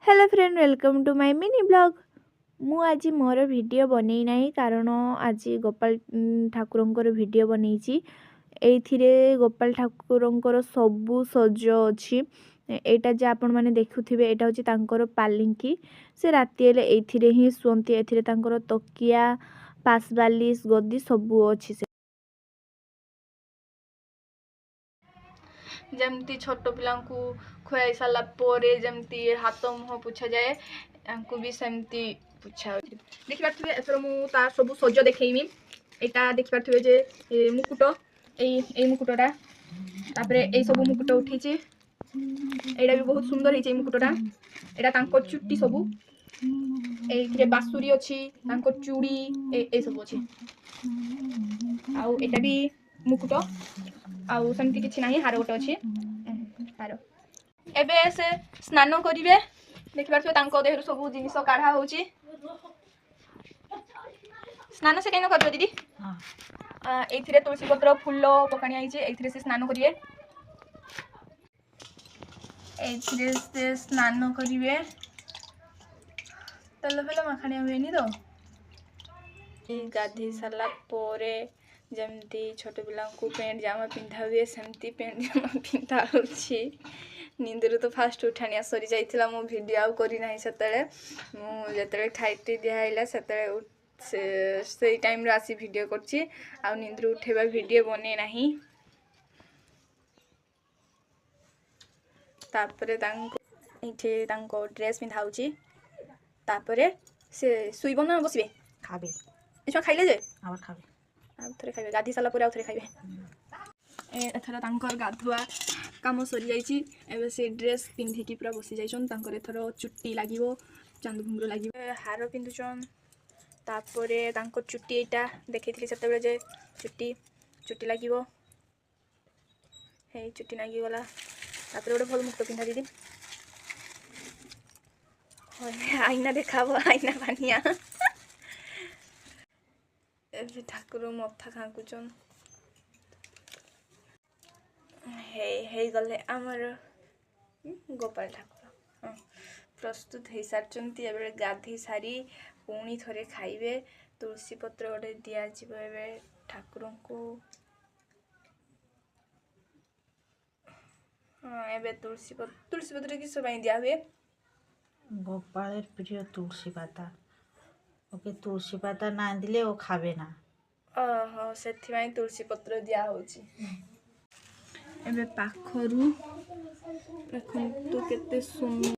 Hello friend welcome to my mini blog. मु आज मोर video बनई नहीं कारण आज गोपाल ठाकुरंकर वीडियो बनई। एइथिरे गोपाल ठाकुरंकर सबू सज अच्छी एटा जे आपण माने देखुथिबे एटा होची तांकर पालिंकी। से राति हेले एइथिरे ही सुंती। एथिरे तांकर तकिया पासबालिश गद्दी सबू अच्छी। जमती छोट पिला खुआई सारा जमती हाथ मुह पुछा जाए भी सेमती पुछा देखि पारे। एथर मुझे सब सज देखमी। यहाँ देखि पारे जे मुकुट यही मुकुटा तापर सब मुकुट उठी। यहाँ भी बहुत सुंदर है मुकुटा। यहाँ चुट्टी सबू ये बासुरी अच्छी चूड़ी ये सब अच्छी। आटा भी मुकुट आउ सेमती किछि नाही। हार गोटे अच्छी हार एबे से स्नान करिवे। देखि पारछो तांको देहरु सब जिनिस काढा होची। स्नान से केन करबे दीदी? हां एथिरे तुलसी पत्र फूल पकाणी आइचे। एथिरे से स्नान करिवे। एथिरे से स्नान करिवे। तेल फेल माखणी हुएनी तो गाधी सारा पोरे जमती छोट पिला पेंट जामा पिंधा हुए सेमती पेंट जामा पिंधा होची। निंदरू तो फास्ट उठाणिया सरी जाइथिला। मो वीडियो आउ करी नाही सेतले मु जेतले खाइते दिहाइला सेतले से टाइम रे आसी वीडियो करछि। आ निंदरू उठेबा वीडियो बने नाही। तापरे तांको इठे तांको ड्रेस पिंधा होची। तापरे से सुइबो ना बसिबे खाबे। इछो खाइले जे आवर खाबे आ थरे खाइबे। गाधी साला पूरा थरे खाइबे। एथर तांकर गाधुआ काम सरी जाइछि। एबे से ड्रेस पिंधिकी पूरा बसी जाइछन। तांकर एथर चुट्टी लागिवो चांद घुंगरू लागिवो हार पिंधुछन। तापरे तांकर चुट्टी एटा देखैथिली सेतेबेले जे चुट्टी लागिवो। हे चुट्टी लागी गला। तापरे ओडे भल मुक्तो पिंधा दीदी। आईना देखाबो आईना पानिया। एबे ठाकुर मथा खांकुचन। हे गले आमर गोपाल ठाकुर प्रस्तुत हो सारी। एबे गाधी सारी पुणी थरे खाइबे। तुलसी पत्र गोटे दिया जिवो एबे ठाकुर को। हाँ एबे तुलसी पत्र किस ପାଇଁ दिया हुए? गोपाल प्रिय तुलसी पाता। ओके तुलसी पाता ना दिले वो खाबे ना। ओहो सेथिबाई तुलसी पत्र दिया होची। एबे पाखरु देखंतु केते सुंदर